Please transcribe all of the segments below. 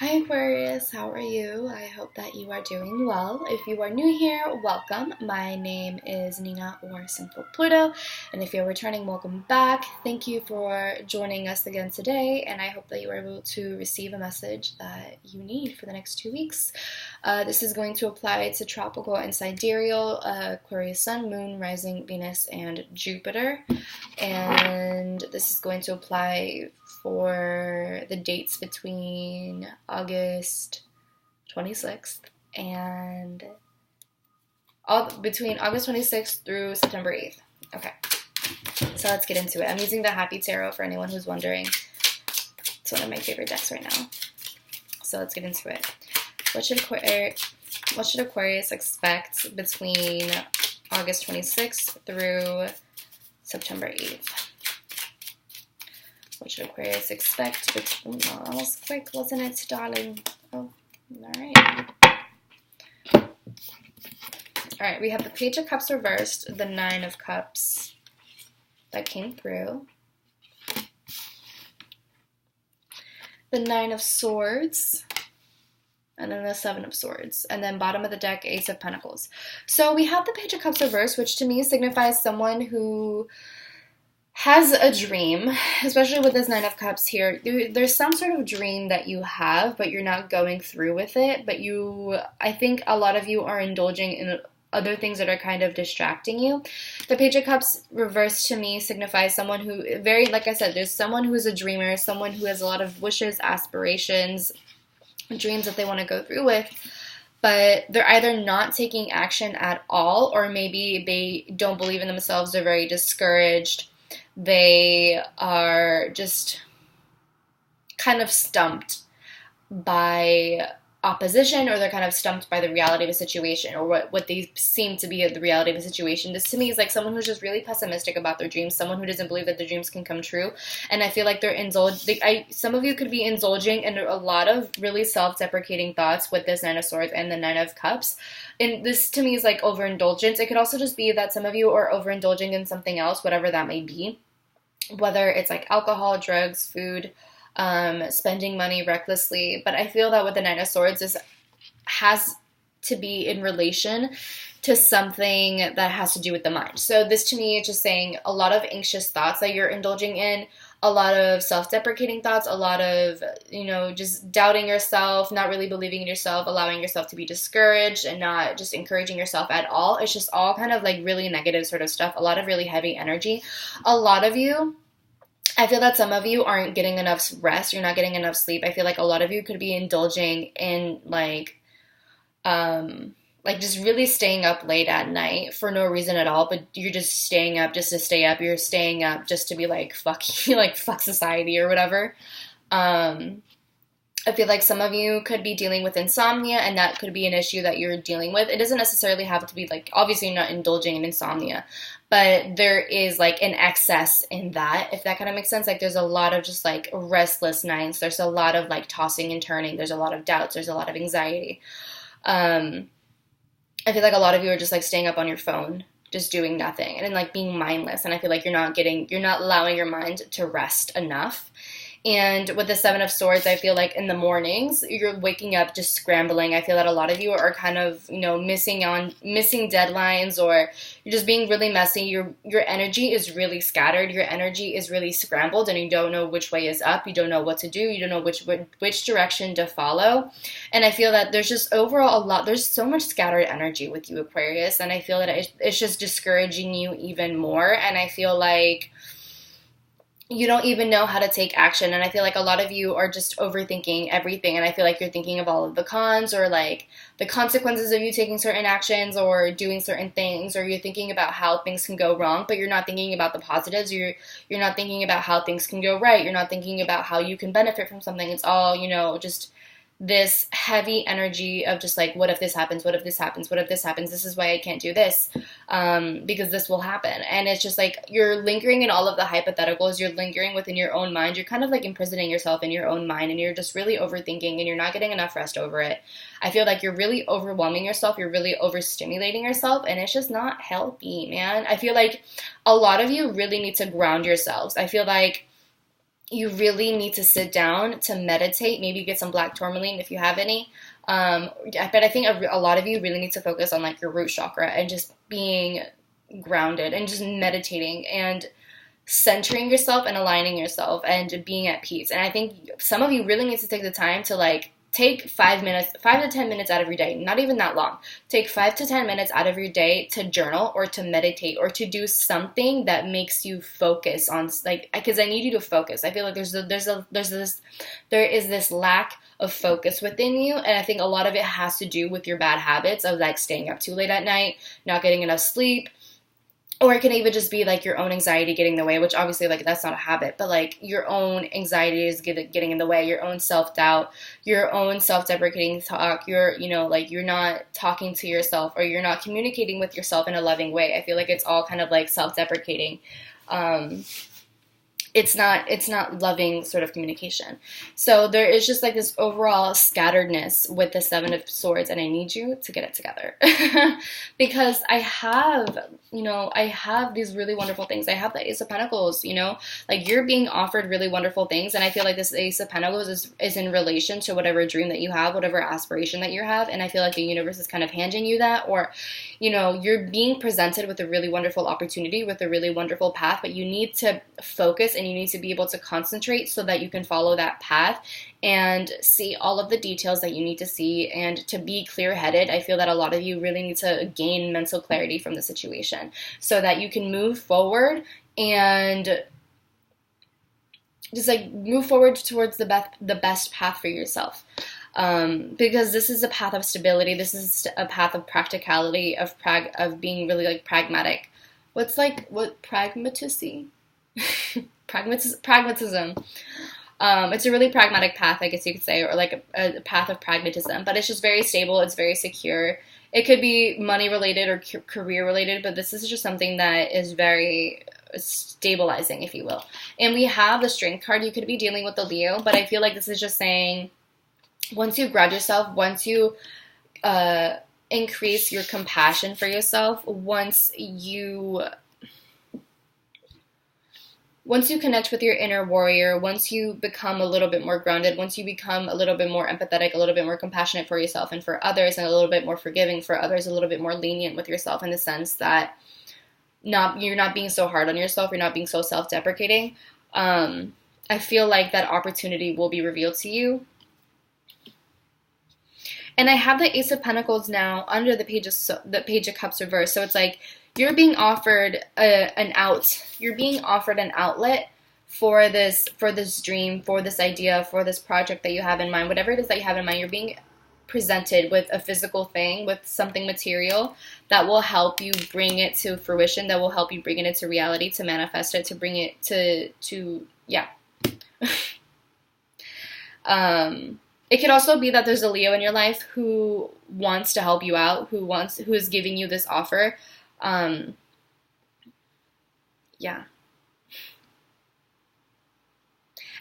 Hi Aquarius, how are you? I hope that you are doing well. If you are new here, welcome. My name is Nina or Sinfulpluto, and if you're returning, welcome back. Thank you for joining us again today, and I hope that you are able to receive a message that you need for the next 2 weeks. This is going to apply to Tropical and Sidereal, Aquarius Sun, Moon, Rising, Venus, and Jupiter, and this is going to apply for the dates between August 26th and between August 26th through September 8th. Okay, so let's get into it. I'm using the Happy Tarot for anyone who's wondering. It's one of my favorite decks right now. So let's get into it. What should Aquarius expect between August 26th through September 8th? What should Aquarius expect? Oh, that was quick, wasn't it, darling? Oh, alright. Alright, we have the Page of Cups reversed, the Nine of Cups that came through, the Nine of Swords, and then the Seven of Swords, and then bottom of the deck, Ace of Pentacles. So we have the Page of Cups reversed, which to me signifies someone who has a dream, especially with this Nine of Cups here. There's some sort of dream that you have, but you're not going through with it. But I think a lot of you are indulging in other things that are kind of distracting you. The Page of Cups reversed to me signifies someone who, like I said, there's someone who is a dreamer, someone who has a lot of wishes, aspirations, dreams that they want to go through with. But they're either not taking action at all, or maybe they don't believe in themselves, they're very discouraged. They are just kind of stumped by opposition, or they're kind of stumped by the reality of a situation, or what they seem to be the reality of a situation. This to me is like someone who's just really pessimistic about their dreams, someone who doesn't believe that their dreams can come true. And I feel like some of you could be indulging in a lot of really self-deprecating thoughts with this Nine of Swords and the Nine of Cups. And this to me is like overindulgence. It could also just be that some of you are overindulging in something else, whatever that may be. Whether it's like alcohol, drugs, food, spending money recklessly. But I feel that with the Nine of Swords, this has to be in relation to something that has to do with the mind. So this to me is just saying a lot of anxious thoughts that you're indulging in, a lot of self-deprecating thoughts, a lot of, just doubting yourself, not really believing in yourself, allowing yourself to be discouraged, and not just encouraging yourself at all. It's just all kind of like really negative sort of stuff, a lot of really heavy energy. A lot of you, I feel that some of you aren't getting enough rest, you're not getting enough sleep. I feel like a lot of you could be indulging in just really staying up late at night for no reason at all, but you're just staying up just to stay up. You're staying up just to be like, fuck you, like fuck society or whatever. I feel like some of you could be dealing with insomnia, and that could be an issue that you're dealing with. It doesn't necessarily have to be like, obviously you're not indulging in insomnia, but there is like an excess in that, if that kind of makes sense. Like there's a lot of just like restless nights. There's a lot of like tossing and turning. There's a lot of doubts. There's a lot of anxiety. I feel like a lot of you are just like staying up on your phone, just doing nothing, and then like being mindless. And I feel like you're not allowing your mind to rest enough. And with the Seven of Swords, I feel like in the mornings, you're waking up just scrambling. I feel that a lot of you are kind of, missing deadlines, or you're just being really messy. Your energy is really scattered. Your energy is really scrambled, and you don't know which way is up. You don't know what to do. You don't know which direction to follow. And I feel that there's just overall there's so much scattered energy with you, Aquarius, and I feel that it's just discouraging you even more. And I feel like you don't even know how to take action. And I feel like a lot of you are just overthinking everything. And I feel like you're thinking of all of the cons, or like the consequences of you taking certain actions or doing certain things, or you're thinking about how things can go wrong, but you're not thinking about the positives. You're not thinking about how things can go right. You're not thinking about how you can benefit from something. It's all, just this heavy energy of just like, what if this happens? What if this happens? What if this happens? This is why I can't do this, because this will happen. And it's just like you're lingering in all of the hypotheticals. You're lingering within your own mind. You're kind of like imprisoning yourself in your own mind, and you're just really overthinking, and you're not getting enough rest over it. I feel like you're really overwhelming yourself. You're really overstimulating yourself, and it's just not healthy, man. I feel like a lot of you really need to ground yourselves. I feel like you really need to sit down to meditate, maybe get some black tourmaline if you have any. But I think a lot of you really need to focus on like your root chakra and just being grounded and just meditating and centering yourself and aligning yourself and being at peace. And I think some of you really need to take the time to like take 5 to 10 minutes out of your day, not even that long. Take 5 to 10 minutes out of your day to journal or to meditate or to do something that makes you focus on, like, because I need you to focus. I feel like there is this lack of focus within you, and I think a lot of it has to do with your bad habits of like staying up too late at night, not getting enough sleep. Or it can even just be like your own anxiety getting in the way, which obviously like that's not a habit, but like your own anxiety is getting in the way, your own self-doubt, your own self-deprecating talk, like you're not talking to yourself or you're not communicating with yourself in a loving way. I feel like it's all kind of like self-deprecating. It's not loving sort of communication. So there is just like this overall scatteredness with the Seven of Swords, and I need you to get it together. Because I have these really wonderful things. I have the Ace of Pentacles, like you're being offered really wonderful things, and I feel like this Ace of Pentacles is in relation to whatever dream that you have, whatever aspiration that you have, and I feel like the universe is kind of handing you that, or you're being presented with a really wonderful opportunity, with a really wonderful path, but you need to focus and you need to be able to concentrate so that you can follow that path and see all of the details that you need to see, and to be clear-headed. I feel that a lot of you really need to gain mental clarity from the situation so that you can move forward and just like move forward towards the best path for yourself. Because this is a path of stability. This is a path of practicality, of being really like pragmatic. What pragmatism? Pragmatism. It's a really pragmatic path, I guess you could say, or like a path of pragmatism, but it's just very stable. It's very secure. It could be money related or career related, but this is just something that is very stabilizing, if you will. And we have the Strength card. You could be dealing with the Leo, but I feel like this is just saying, once you ground yourself, once you increase your compassion for yourself, once you connect with your inner warrior, once you become a little bit more grounded, once you become a little bit more empathetic, a little bit more compassionate for yourself and for others, and a little bit more forgiving for others, a little bit more lenient with yourself in the sense that you're not being so hard on yourself, you're not being so self-deprecating, I feel like that opportunity will be revealed to you. And I have the Ace of Pentacles now under the Page of Cups reversed. So it's like you're being offered an out. You're being offered an outlet for this dream, for this idea, for this project that you have in mind. Whatever it is that you have in mind, you're being presented with a physical thing, with something material that will help you bring it to fruition, that will help you bring it into reality, to manifest it, to bring it to yeah. It could also be that there's a Leo in your life who wants to help you out, who is giving you this offer. Yeah.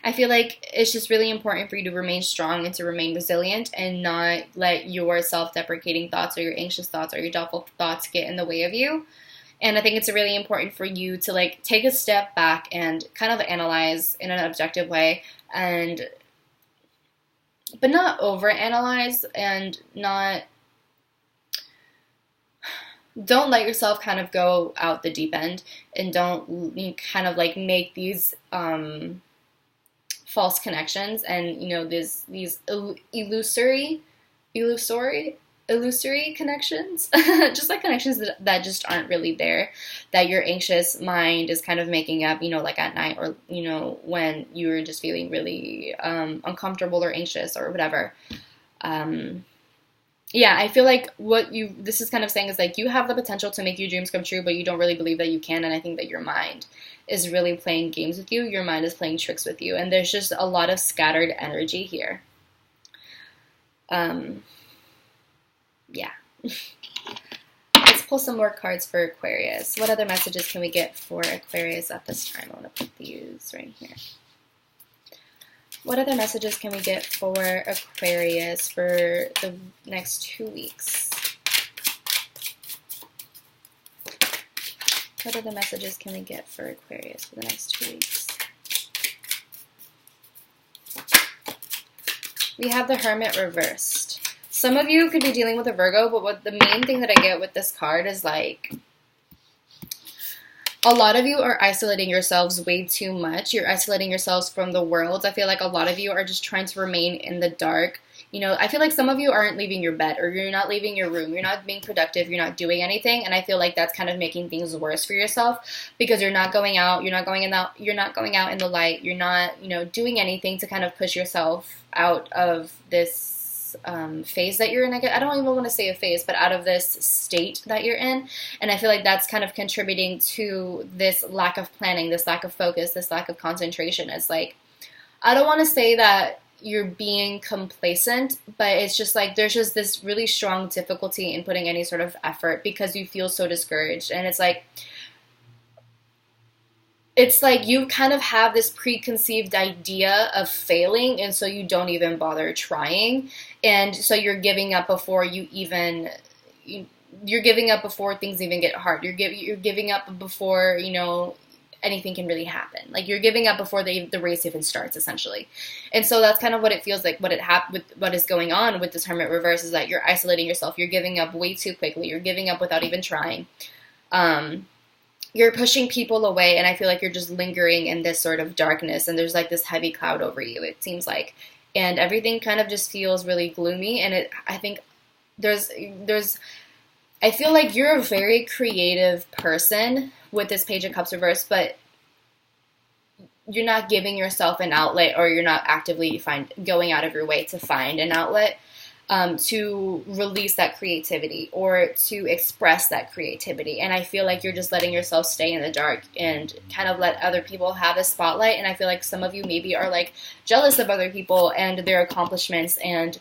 I feel like it's just really important for you to remain strong and to remain resilient and not let your self-deprecating thoughts or your anxious thoughts or your doubtful thoughts get in the way of you. And I think it's really important for you to like take a step back and kind of analyze in an objective way, but not overanalyze, and don't let yourself kind of go out the deep end, and don't kind of like make these false connections and these illusory connections, just like connections that just aren't really there, that your anxious mind is kind of making up, like at night, or when you're just feeling really uncomfortable or anxious or whatever. Yeah, I feel like this is kind of saying is like you have the potential to make your dreams come true, but you don't really believe that you can. And I think that your mind is really playing games with you. Your mind is playing tricks with you. And there's just a lot of scattered energy here. Yeah. Let's pull some more cards for Aquarius. What other messages can we get for Aquarius at this time? I want to put these right here. What other messages can we get for Aquarius for the next 2 weeks? What other messages can we get for Aquarius for the next 2 weeks? We have the Hermit reversed. Some of you could be dealing with a Virgo, but what the main thing that I get with this card is like, a lot of you are isolating yourselves way too much. You're isolating yourselves from the world. I feel like a lot of you are just trying to remain in the dark. You know, I feel like some of you aren't leaving your bed, or you're not leaving your room. You're not being productive. You're not doing anything. And I feel like that's kind of making things worse for yourself, because you're not going out. You're not going out in the light. You're not, you know, doing anything to kind of push yourself out of this phase that you're in. I don't even want to say a phase, but out of this state that you're in. And I feel like that's kind of contributing to this lack of planning, this lack of focus, this lack of concentration. It's like, I don't want to say that you're being complacent, but it's just like there's just this really strong difficulty in putting any sort of effort because you feel so discouraged. And it's like you kind of have this preconceived idea of failing, and so you don't even bother trying. And so you're giving up before you're giving up before things even get hard. You're giving up before, you know, anything can really happen. Like, you're giving up before the race even starts, essentially. And so that's kind of what it feels like. What is going on with this Hermit reverse is that you're isolating yourself. You're giving up way too quickly. You're giving up without even trying. You're pushing people away, and I feel like you're just lingering in this sort of darkness, and there's like this heavy cloud over you, it seems like. And everything kind of just feels really gloomy, and I think I feel like you're a very creative person with this Page of Cups reverse, but you're not giving yourself an outlet, or you're not actively going out of your way to find an outlet to release that creativity or to express that creativity. And I feel like you're just letting yourself stay in the dark and kind of let other people have a spotlight. And I feel like some of you maybe are like jealous of other people and their accomplishments, and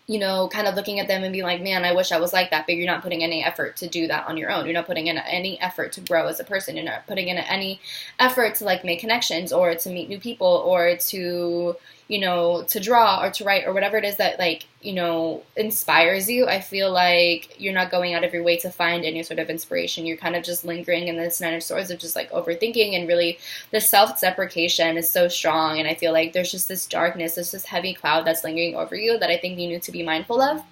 you know, kind of looking at them and being like, man, I wish I was like that, but you're not putting any effort to do that on your own. You're not putting in any effort to grow as a person. You're not putting in any effort to like make connections or to meet new people or to, you know, to draw or to write or whatever it is that, like, you know, inspires you. I feel like you're not going out of your way to find any sort of inspiration. You're kind of just lingering in this Nine of Swords of just like overthinking, and really the self-deprecation is so strong. And I feel like there's just this darkness, there's this heavy cloud that's lingering over you that I think you need to be mindful of.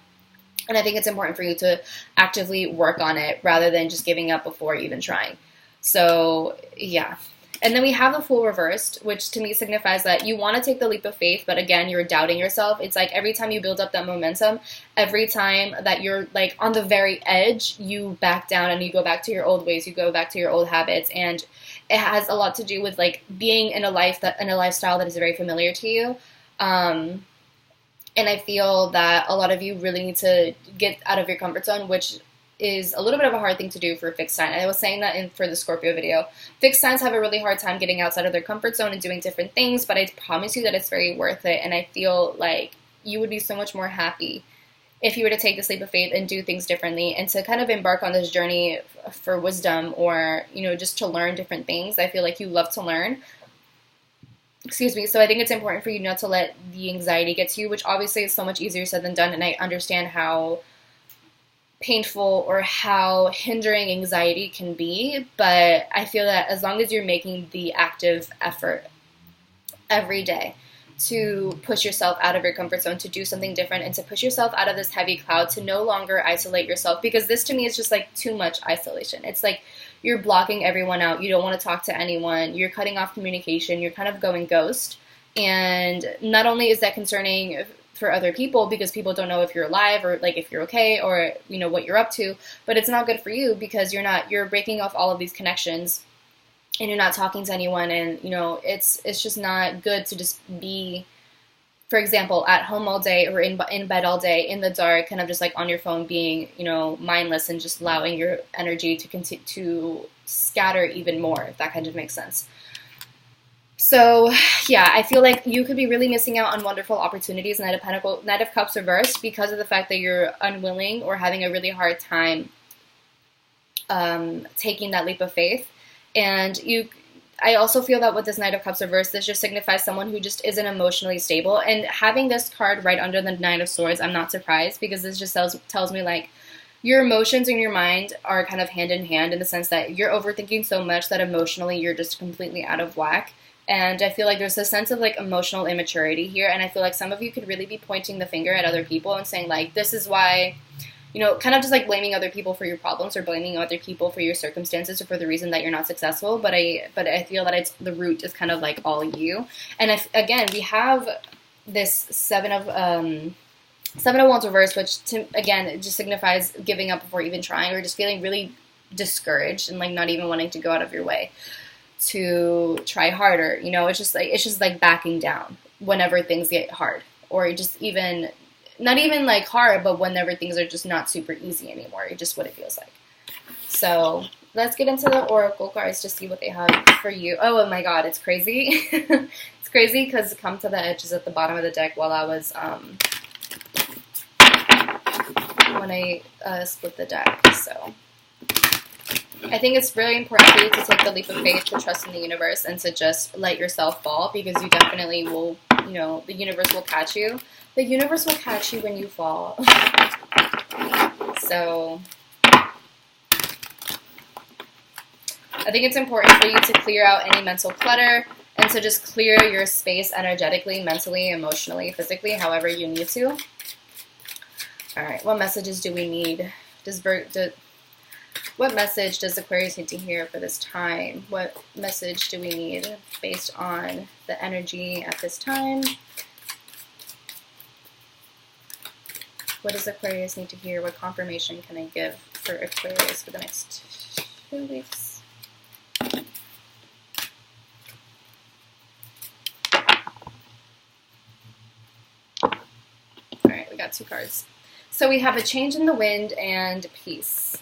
And I think it's important for you to actively work on it rather than just giving up before even trying. So, yeah. And then we have the Fool reversed, which to me signifies that you want to take the leap of faith, but again, you're doubting yourself. It's like every time you build up that momentum, every time that you're like on the very edge, you back down and you go back to your old ways, you go back to your old habits. And it has a lot to do with like being in a lifestyle that is very familiar to you. And I feel that a lot of you really need to get out of your comfort zone, which is a little bit of a hard thing to do for a fixed sign. I was saying that for the Scorpio video. Fixed signs have a really hard time getting outside of their comfort zone and doing different things, but I promise you that it's very worth it. And I feel like you would be so much more happy if you were to take this leap of faith and do things differently and to kind of embark on this journey for wisdom, or, you know, just to learn different things. I feel like you love to learn. Excuse me. So I think it's important for you not to let the anxiety get to you, which obviously is so much easier said than done. And I understand how painful or how hindering anxiety can be, but I feel that as long as you're making the active effort every day to push yourself out of your comfort zone, to do something different, and to push yourself out of this heavy cloud, to no longer isolate yourself, because this to me is just like too much isolation. It's like you're blocking everyone out. You don't want to talk to anyone. You're cutting off communication. You're kind of going ghost. And not only is that concerning for other people, because people don't know if you're alive or like if you're okay or, you know, what you're up to, but it's not good for you because you're breaking off all of these connections and you're not talking to anyone. And, you know, it's just not good to just be, for example, at home all day or in bed all day in the dark, kind of just like on your phone being, you know, mindless and just allowing your energy to continue to scatter even more, if that kind of makes sense. So, yeah, I feel like you could be really missing out on wonderful opportunities, Knight of Cups reversed, because of the fact that you're unwilling or having a really hard time taking that leap of faith. And I also feel that with this Knight of Cups reversed, this just signifies someone who just isn't emotionally stable. And having this card right under the Nine of Swords, I'm not surprised, because this just tells me, like, your emotions and your mind are kind of hand in hand, in the sense that you're overthinking so much that emotionally you're just completely out of whack. And I feel like there's a sense of like emotional immaturity here, and I feel like some of you could really be pointing the finger at other people and saying like, this is why, you know, kind of just like blaming other people for your problems or blaming other people for your circumstances or for the reason that you're not successful. But I feel that it's the root is kind of like all you. And again, we have this Seven of Wands reverse, which again, it just signifies giving up before even trying, or just feeling really discouraged and like not even wanting to go out of your way to try harder. You know, it's just like backing down whenever things get hard, or just even not even like hard, but whenever things are just not super easy anymore. It's just what it feels like. So let's get into the oracle cards to see what they have for you. Oh my god, it's crazy. It's crazy because Come to the Edge is at the bottom of the deck while I was when I split the deck. So I think it's really important for you to take the leap of faith, to trust in the universe, and to just let yourself fall, because you definitely will, you know, the universe will catch you. The universe will catch you when you fall. So I think it's important for you to clear out any mental clutter and to just clear your space energetically, mentally, emotionally, physically, however you need to. All right, what messages do we need? What message does Aquarius need to hear for this time? What message do we need based on the energy at this time? What does Aquarius need to hear? What confirmation can I give for Aquarius for the next 2 weeks? Alright, we got 2 cards. So we have a change in the wind and peace.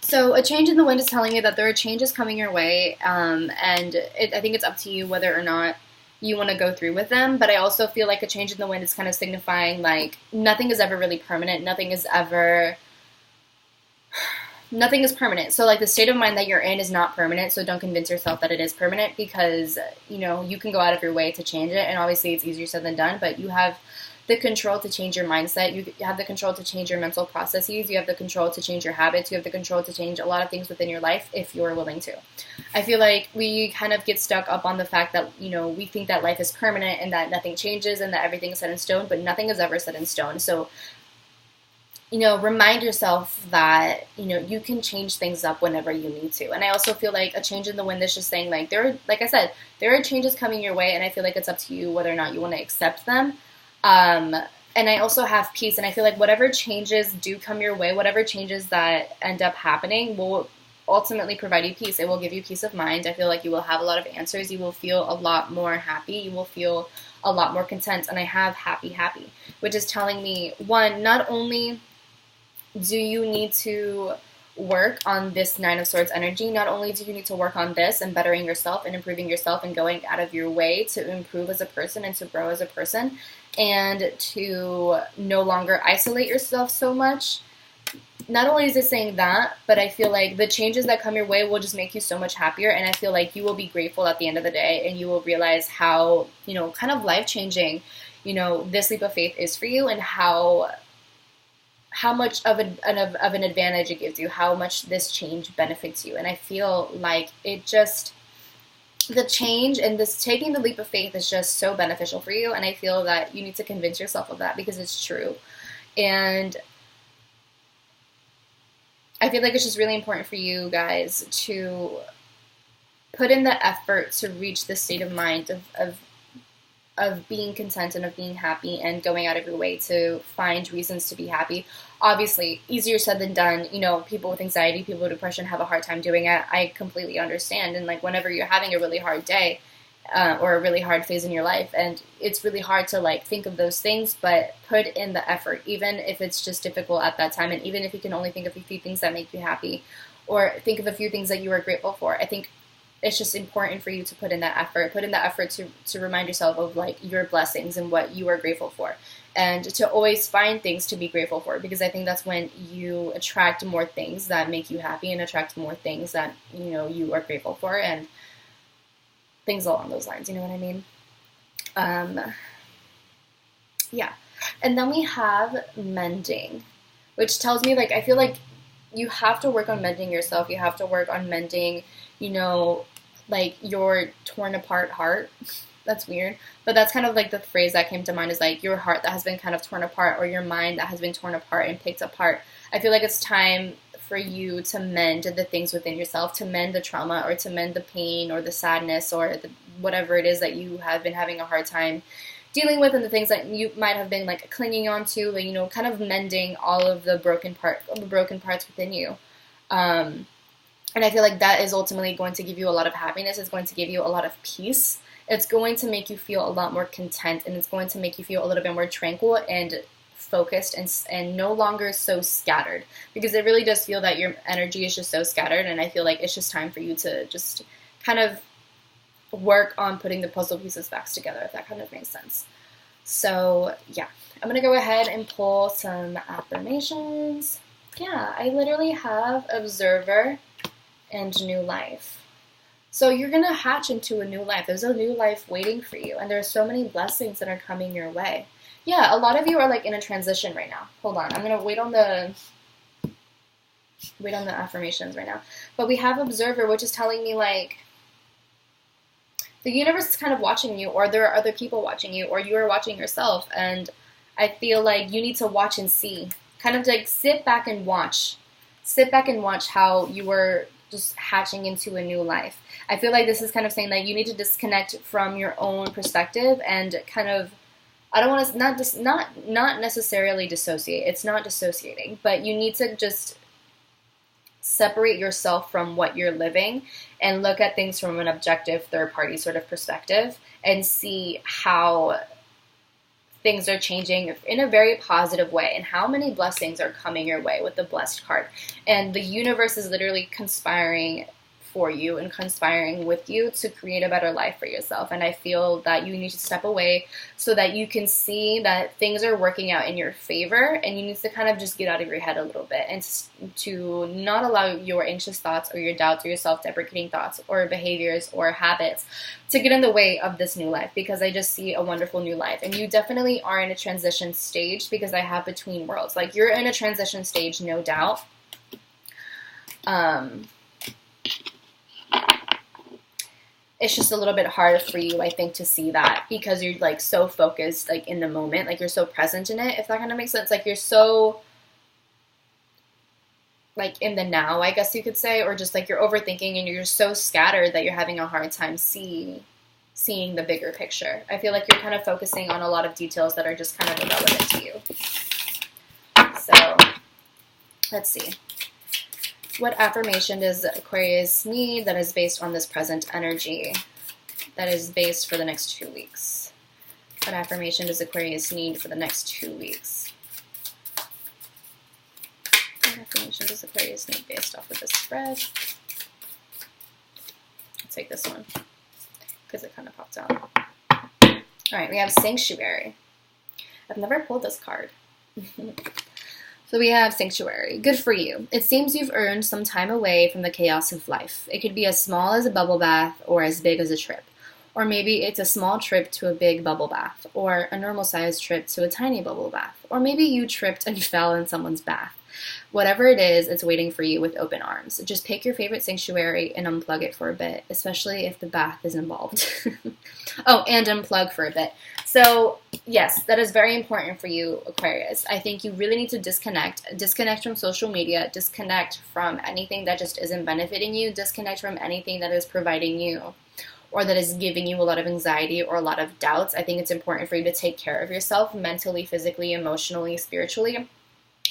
So a change in the wind is telling you that there are changes coming your way, and I think it's up to you whether or not you want to go through with them. But I also feel like a change in the wind is kind of signifying like nothing is ever really permanent. Nothing is permanent. So like the state of mind that you're in is not permanent. So don't convince yourself that it is permanent, because, you know, you can go out of your way to change it. And obviously it's easier said than done, but you have the control to change your mindset. You have the control to change your mental processes. You have the control to change your habits. You have the control to change a lot of things within your life if you're willing to. I feel like we kind of get stuck up on the fact that, you know, we think that life is permanent and that nothing changes and that everything is set in stone, but nothing is ever set in stone. So, you know, remind yourself that, you know, you can change things up whenever you need to. And I also feel like a change in the wind is just saying like like I said, there are changes coming your way, and I feel like it's up to you whether or not you want to accept them. And I also have peace, and I feel like whatever changes do come your way, whatever changes that end up happening will ultimately provide you peace. It will give you peace of mind. I feel like you will have a lot of answers. You will feel a lot more happy. You will feel a lot more content. And I have happy, which is telling me, one, not only do you need to work on this Nine of Swords energy, not only do you need to work on this and bettering yourself and improving yourself and going out of your way to improve as a person and to grow as a person and to no longer isolate yourself so much. Not only is it saying that, but I feel like the changes that come your way will just make you so much happier, and I feel like you will be grateful at the end of the day, and you will realize how, you know, kind of life-changing, you know, this leap of faith is for you, and how much of an advantage it gives you, how much this change benefits you. And I feel like it just, the change and this taking the leap of faith is just so beneficial for you, and I feel that you need to convince yourself of that because it's true. And I feel like it's just really important for you guys to put in the effort to reach the state of mind of being content and of being happy and going out of your way to find reasons to be happy. Obviously, easier said than done. You know, people with anxiety, people with depression have a hard time doing it. I completely understand. And like whenever you're having a really hard day or a really hard phase in your life, and it's really hard to like think of those things, but put in the effort, even if it's just difficult at that time. And even if you can only think of a few things that make you happy, or think of a few things that you are grateful for, I think it's just important for you to put in that effort to remind yourself of like your blessings and what you are grateful for, and to always find things to be grateful for, because I think that's when you attract more things that make you happy and attract more things that, you know, you are grateful for, and things along those lines, you know what I mean? Yeah. And then we have mending, which tells me like, I feel like you have to work on mending yourself. You have to work on mending, you know, like your torn apart heart. That's weird, but that's kind of like the phrase that came to mind, is like your heart that has been kind of torn apart, or your mind that has been torn apart and picked apart. I feel like it's time for you to mend the things within yourself, to mend the trauma, or to mend the pain or the sadness, or whatever it is that you have been having a hard time dealing with, and the things that you might have been like clinging on to, like, you know, kind of mending all of the broken parts within you. And I feel like that is ultimately going to give you a lot of happiness. It's going to give you a lot of peace. It's going to make you feel a lot more content, and it's going to make you feel a little bit more tranquil and focused, and no longer so scattered, because it really does feel that your energy is just so scattered, and I feel like it's just time for you to just kind of work on putting the puzzle pieces back together, if that kind of makes sense. So yeah, I'm going to go ahead and pull some affirmations. Yeah, I literally have Observer and New Life. So you're going to hatch into a new life. There's a new life waiting for you, and there's so many blessings that are coming your way. Yeah, a lot of you are like in a transition right now. Hold on, I'm going to wait on the affirmations right now. But we have Observer, which is telling me like the universe is kind of watching you, or there are other people watching you, or you are watching yourself, and I feel like you need to watch and see. Kind of like sit back and watch. Sit back and watch how you are just hatching into a new life. I feel like this is kind of saying that you need to disconnect from your own perspective and kind of, I don't want to, not necessarily dissociate. It's not dissociating, but you need to just separate yourself from what you're living and look at things from an objective third-party sort of perspective and see how things are changing in a very positive way, and how many blessings are coming your way with the blessed card. And the universe is literally conspiring for you and conspiring with you to create a better life for yourself. And I feel that you need to step away so that you can see that things are working out in your favor, and you need to kind of just get out of your head a little bit and to not allow your anxious thoughts or your doubts or your self-deprecating thoughts or behaviors or habits to get in the way of this new life, because I just see a wonderful new life. And you definitely are in a transition stage, because I have between worlds. Like, you're in a transition stage, no doubt. It's just a little bit hard for you, I think, to see that, because you're like so focused, like in the moment, like you're so present in it, if that kind of makes sense. Like you're so like in the now, I guess you could say, or just like you're overthinking and you're so scattered that you're having a hard time seeing the bigger picture. I feel like you're kind of focusing on a lot of details that are just kind of irrelevant to you. So let's see. What affirmation does Aquarius need that is based on this present energy, that is based for the next 2 weeks? What affirmation does Aquarius need for the next 2 weeks? What affirmation does Aquarius need based off of this spread? Let's take this one, because it kind of popped out. Alright, we have Sanctuary. I've never pulled this card. So we have Sanctuary. Good for you. It seems you've earned some time away from the chaos of life. It could be as small as a bubble bath or as big as a trip. Or maybe it's a small trip to a big bubble bath, or a normal-sized trip to a tiny bubble bath. Or maybe you tripped and fell in someone's bath. Whatever it is, it's waiting for you with open arms. Just pick your favorite sanctuary and unplug it for a bit, especially if the bath is involved. Oh, and unplug for a bit. So, yes, that is very important for you, Aquarius. I think you really need to disconnect from social media, disconnect from anything that just isn't benefiting you, disconnect from anything that is providing you or that is giving you a lot of anxiety or a lot of doubts. I think it's important for you to take care of yourself mentally, physically, emotionally, spiritually.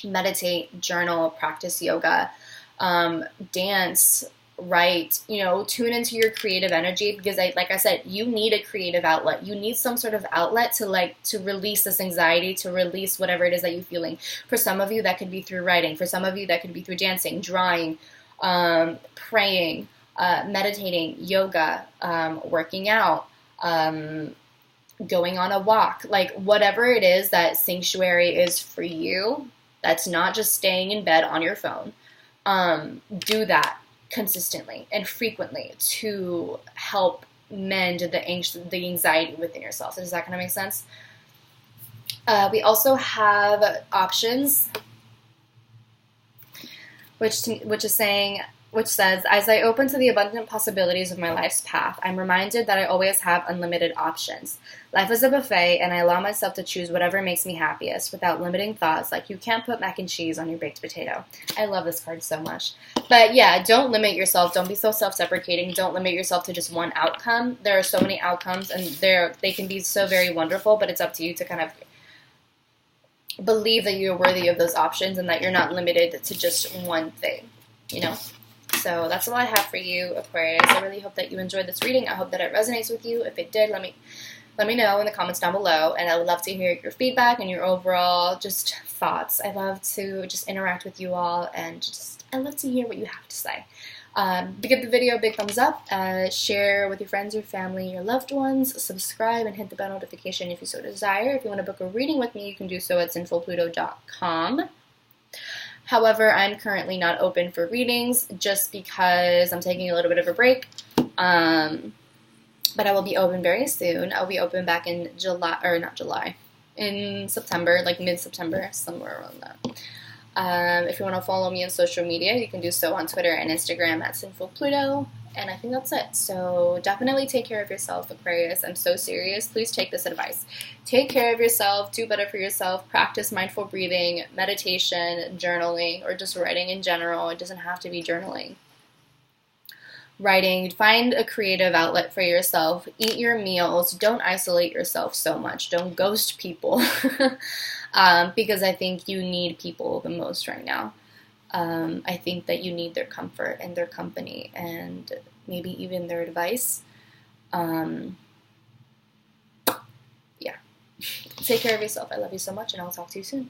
Meditate, journal, practice yoga, dance, write, tune into your creative energy, because like I said, you need a creative outlet. You need some sort of outlet to release this anxiety, to release whatever it is that you're feeling. For some of you, that could be through writing. For some of you, that could be through dancing, drawing, praying, meditating, yoga, working out, going on a walk. Like, whatever it is that sanctuary is for you, that's not just staying in bed on your phone. Do that consistently and frequently to help mend the anxiety within yourself. So does that kind of make sense? We also have options, which is saying which says, as I open to the abundant possibilities of my life's path, I'm reminded that I always have unlimited options. Life is a buffet, and I allow myself to choose whatever makes me happiest without limiting thoughts like you can't put mac and cheese on your baked potato. I love this card so much. But yeah, don't limit yourself. Don't be so self-deprecating. Don't limit yourself to just one outcome. There are so many outcomes, and they can be so very wonderful, but it's up to you to kind of believe that you're worthy of those options and that you're not limited to just one thing, you know? So that's all I have for you, Aquarius. I really hope that you enjoyed this reading. I hope that it resonates with you. If it did, let me know in the comments down below, and I would love to hear your feedback and your overall just thoughts. I love to just interact with you all, and I love to hear what you have to say. Give the video a big thumbs up, share with your friends, your family, your loved ones, subscribe, and hit the bell notification if you so desire. If you want to book a reading with me, you can do so at sinfulpluto.com. However, I'm currently not open for readings just because I'm taking a little bit of a break. But I will be open very soon. I'll be open back in in September, like mid-September, somewhere around that. If you want to follow me on social media, you can do so on Twitter and Instagram at Sinfulpluto. And I think that's it. So definitely take care of yourself, Aquarius. I'm so serious. Please take this advice. Take care of yourself. Do better for yourself. Practice mindful breathing, meditation, journaling, or just writing in general. It doesn't have to be journaling. Writing. Find a creative outlet for yourself. Eat your meals. Don't isolate yourself so much. Don't ghost people. Because I think you need people the most right now. I think that you need their comfort and their company and maybe even their advice. Yeah. Take care of yourself. I love you so much, and I'll talk to you soon.